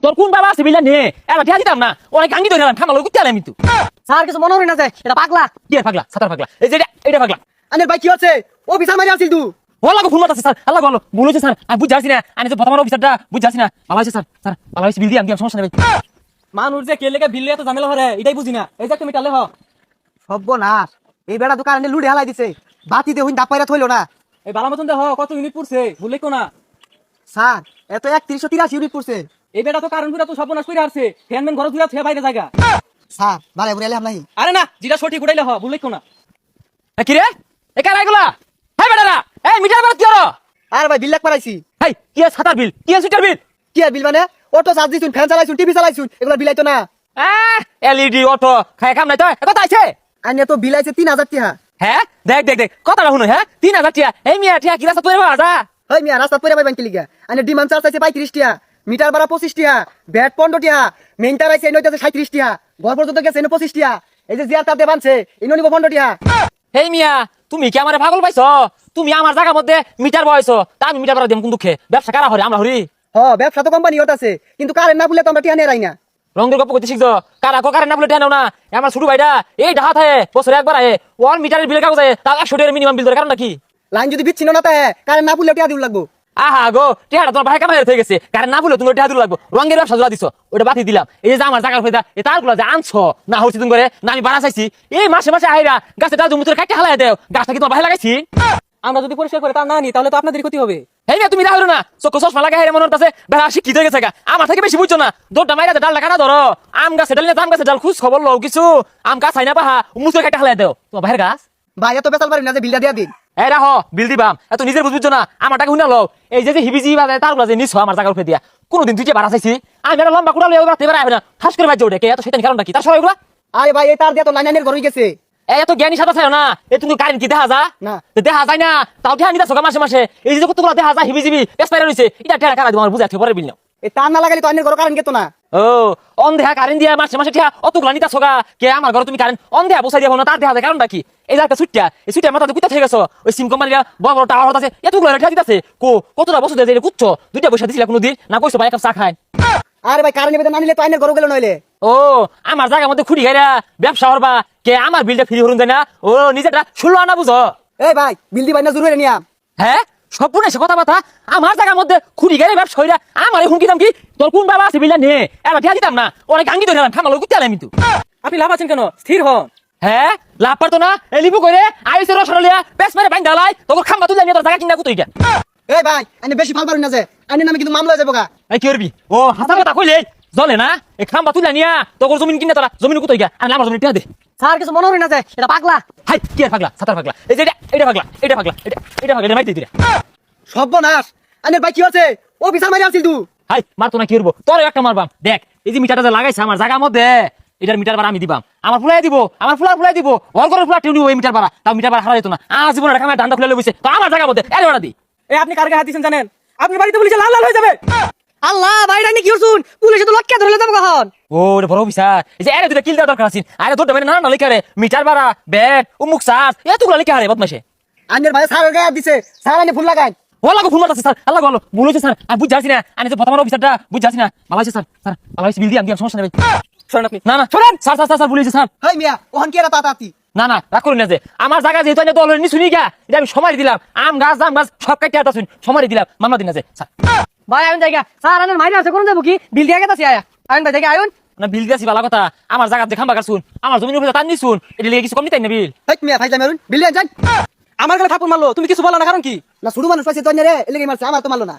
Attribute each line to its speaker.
Speaker 1: তোর কোন বাবা আছে বিলা নিয়ে এবার ঠেয়া দিতাম না অনেক গাঙ্গি ধরে খামাল কুত্তে আলাম কিন্তু
Speaker 2: স্যার কিছু মনে হয় না যে এটা পাগলা।
Speaker 1: কি আর পাগলা সাতার পাগলা এই যে এটা পাগলা
Speaker 2: আনের ভাই কি হচ্ছে? অফিসার মারি আসিল তুই।
Speaker 1: ওলা ফোন মারতাছে স্যার আল্লাহ বলো ভুল হয়েছে স্যার আমি বুঝতে পারছি না আমি তো বর্তমান অফিসারটা বুঝতে পারছি না ভালো হয়েছে স্যার ভালো হয়েছে বিল দিয়ে আমি সমস্যা নেই
Speaker 3: মানুষ যে কে লেগে বিল্লে এত ঝামেলা হরে এটাই বুঝি না। এই যে তুমি টালে হ
Speaker 2: সর্বনাশ, এই বেড়া তো কারেন্টে লুড়ে হালাই দিছে, বাতি দিয়ে হইন দাপাইরা থইলো না।
Speaker 3: এই বালা মতন দেহ কত ইউনিট পড়ছে ভুলে কো না।
Speaker 2: স্যার এত 3183 ইউনিট পড়ছে।
Speaker 3: এই বেটা তো কারণ পুরা তো সর্বনাশ করে আসছে ফ্যানম্যান ঘর তুই থেকে বাইরে জায়গা।
Speaker 2: স্যার বারে বুড়াইলে হামলাই।
Speaker 3: আরে না যেটা সঠিক উঠাইলে হ ভুলে কো না।
Speaker 1: কি রে এ কারা এগুলা হাই বেটারা এই মিটার বাড়া কি হলো
Speaker 2: আর ভাই বিল লাখ পারাইছি।
Speaker 1: হাই কি আর সাতার বিল কি আর সুইটার বিল
Speaker 2: কি আর বিল মানে? অটো চার্জ দিছুন, ফ্যান চালাইছুন, টিভি চালাইছুন, এগুলা বিলাইতো না।
Speaker 1: এলইডি অটো খায় কাম নাই তো কথা আছে
Speaker 2: আইনে তো বিল আইছে 3000 টাকা।
Speaker 1: হ্যাঁ দেখ কথাটা শুনো হ্যাঁ 3000 টাকা এই মিয়া টাকা কি রাস্তা তোরে বাজা
Speaker 2: হই মিয়া রাস্তা পয়রা পাইবেন কি লিগা? আইনে ডিমান্ড চার্জ আইছে 35 টাকা, মিটার ভাড়া 25 টাকা, ব্যাট 15 টাকা, মেইনটার আইছে এনইতে 37 টাকা, ঘর পর্যন্ত গেছে এনে 25 টাকা, এই যে জিয়ার তাতে বানছে ইনো নিব 15 টাকা।
Speaker 1: এই মিয়া তুমি কি আমারে পাগল পাইছো তুমি আমার জায়গার মধ্যে মিটার বয়ছো তা আমি মিটার ভাড়া দিম কোন দুঃখে ব্যবসা কারা হরে আমরা হরি
Speaker 2: ব্যবসা তো কোম্পানি হত আছে, কিন্তু কারেন্ট না বলে তো আমরা টিয়া নেই না।
Speaker 1: রঙের গপ্প করতে শিখছো কারা কারে না বলে টেনো না আমার ছোট ভাইটা এই ঢাকা থাকে বছরে একবার আয়ে ওয়াল মিটারের বিল কাগজে তা 100 টাকার মিনিমাম বিল ধরে কারণ নাকি
Speaker 2: লাইন যদি বিচ্ছিন্ন না থাকে কারেন্ট না বলে টিয়া দিউ লাগবো।
Speaker 1: আহা গো টিহাটা তোমার ভাই কামাই হয়ে গেছে কারণ না বলে তুমি টিহা দিল লাগবো রঙের ব্যবসা জোড়া দিছো ওটা বাতি দিলাম এই যে আমার জায়গার হইতা এই তারগুলো যে আনছো না হচ্ছে তুমি করে না আমি বাড়া চাইছি এই মাসে আইরা গাছে ডাল জমি কাটতে হালাই দেও গাছটা কি তোমার ভাই লাগাইছি
Speaker 3: আমরা যদি পরিষ্কার করে তা না নি তাহলে তো আপনাদের ক্ষতি হবে।
Speaker 1: এই না তুমি রাখো না চোখ চশমা লাগাই হেরে মনে হচ্ছে বেলা শিক্ষিত হয়ে গেছে আমার থেকে বেশি বুঝছো না দৌড়টা মাইরা ডাল লাগানা ধরো আম গাছে ডালিয়ে আম গাছে ডাল খুশ খবর লও কিছু আম গাছ চাই না পাহা মুসুর কাটতে হালাই দেও তোমার ভাইয়ের গাছ
Speaker 2: ভাই এত বেসাল পারি না যে বিলটা দিয়া দিন।
Speaker 1: এই রাহ বিল দিবাম এত নিজের বুঝছো না আমার টাকা শুনে লও এই যে হিবিজি বাজায় তারগুলো যে নিছো আমার জায়গার উপরে দিয়া কোনদিন তুই যে বাড়া চাইছি আমি একটা লম্বা কুড়ালে বাড়তে পারে না ঠাস করে বাজে ওঠে এত সেটা কারণটা কি তার সবাই এগুলা
Speaker 2: আরে ভাই এই তার দিয়া তো লাইনের ঘর হয়ে গেছে।
Speaker 1: এত জ্ঞানী সাদা চাই না এ তুমি কারেন্ট কি দেখা যা
Speaker 2: না
Speaker 1: দেখা যায় না তাও ঠেয়া নিতে মাসে এই যে কতগুলো দেখা যায় হিবিজিবি পেছপাইরা রইছে এটা ঠেয়া কারা তোমার বুঝাতে পরে বিল নাও
Speaker 2: এই তার না লাগালে তো আইনের ঘর কারেন্ট গেতো না।
Speaker 1: ও অন্ধেহা কারেন্ট দিয়া মাসে ঠেয়া অতগুলা নিতা সোগা কে আমার ঘরে তুমি কারেন্ট অন্ধেহা বসাই দিয়া না তার দেখা যায় কারণটা কি এই যে একটা ছুটিয়া এই ছুটিয়া মাথা কুত্তা থেকে গেছো ওই সিম কোম্পানিরা বড় বড় টাওয়ার আছে এতগুলো ঠেয়া দিতেছে কতটা বছর দিয়ে কুচ্ছ দুইটা পয়সা দিছিলা কোনোদিন না কইছো ভাই এক কাপ চা খায়
Speaker 2: আরে ভাই কারেন্ট বেতন না নিলে তো আইনের ঘর গেল নইলে।
Speaker 1: ও আমার জায়গার মধ্যে খুঁড়ি গাইরা ব্যবসা করবা কে আমার বিলটা ফ্রি হরুন যায় না ও নিজেটা 16 আনা বুঝো
Speaker 2: এই ভাই বিল দিবাই না জরুরি নিয়া।
Speaker 1: হ্যাঁ সব পুনে সে কথা বাতা আমার জায়গার মধ্যে খুঁড়ি গাইরা ব্যবসা হইরা আমার হুমকি দাম কি তোর কোন বাবা আছে বিলটা নিয়ে এবার ঠেয়া দিতাম না অনেক গাঙ্গি ধরে খামাল কুত্তে আলাম কিন্তু
Speaker 3: আপনি লাভ আছেন কেন স্থির হন।
Speaker 1: হ্যাঁ লাভ পারতো না এই লিপু করে আইসে রসলিয়া পেছ মেরে বাইন ডালাই তোর খাম্বা তুই জানি তোর জায়গা কিনা কুতো এটা
Speaker 2: এই ভাই আইনে বেশি ফাল পারি না যে আইনের নামে কিন্তু মামলা হয়ে যাবো গা।
Speaker 1: এই কি করবি ও হাসা কথা কইলে জলে না এই খাম্বা তুই জানিয়া তোর জমিন কিনে তোরা জমিন কুতো ইয়া আর আমার জমিন টিয়া দে
Speaker 2: স্যার কিছু মনে হয় না যে এটা পাগলা।
Speaker 1: হাই কি আর পাগলা সাতার পাগলা এই যে এটা পাগলা এটা পাগলা মাইতে দিরা
Speaker 2: সর্বনাশ, আইনের ভাই কি হচ্ছে? অফিসার মারি আসিল তুই।
Speaker 1: হাই মারতো না কি করবো তোর একটা মারবাম দেখ এই যে মিটারটা যে লাগাইছে আমার জায়গার মধ্যে এটার মিটার ভাড়া আমি দিবাম আমার ফুলাই দিব আমার ফুলাই দিব ওর করে ফুলা টিউনি ওই মিটার ভাড়া তাও মিটার ভাড়া হারা যেত না আজ জীবনে একটা ডান্ডা খুলে লইছে তো আমার জায়গার মধ্যে এর ভাড়া দি
Speaker 3: এই আপনি কার গায়ে হাত দিছেন জানেন? আপনি বাড়িতে পুলিশে লাল লাল হয়ে যাবে।
Speaker 2: আল্লাহ ভাইরা নি কি করছুন? পুলিশে তো লক্ষ্য ধরে যাবো কখন?
Speaker 1: ও রে বড় অফিসার এই যে এর দুটা কিল দেওয়া দরকার আছে আরে দৌড়টা মানে না লিখা রে মিটার ভাড়া ব্যাট উমুক সার এতগুলো লিখা রে বদমাশে
Speaker 2: আইনের ভাই স্যারের গায়ে হাত দিছে, স্যার আইনে ফোন লাগাই।
Speaker 1: ও লাগো ফোন মারতাছে স্যার আল্লাহ বলো ভুল হয়েছে স্যার আমি বুঝতে পারছি না আমি তো বর্তমান অফিসারটা বুঝতে পারছি না ভালো আছে স্যার ভালো আছে বিল দিয়ে সমস্যা নেই
Speaker 3: শোনেন আপনি
Speaker 1: না শোনেন স্যার ভুল হয়েছে স্যার
Speaker 2: হেই মিয়া ওখান কি এরা তাতাতি?
Speaker 1: না রাগ করুন না যে আমার জায়গা যেহেতু আমি তো অলরেডি শুনি গা এটা আমি সময় দিলাম আম গাছ সব কাটতে আটা শুন সময় দিলাম মামলা দিন আছে স্যার
Speaker 2: ভাই আমি জায়গা স্যার আইনের মাইরে আছে কোন যাবো কি বিল দিয়ে গেতাছি আয়া আইন ভাই জায়গা আইন।
Speaker 1: না বিল দিয়েছি ভালো কথা আমার জায়গা যে খাম্বা শুন আমার জমির উপরে টান দিছুন এটা লিয়ে কিছু কম নিতাই না বিল
Speaker 2: হেই মিয়া ভাই জামারুন বিল দিয়ে যান।
Speaker 3: আমার গেলে থাপুর মারলো তুমি কিছু বলো না কারণ কি?
Speaker 2: না শুরু মানুষ পাইছে তো রে এলাকায় মারছে আমার তো মারলো না।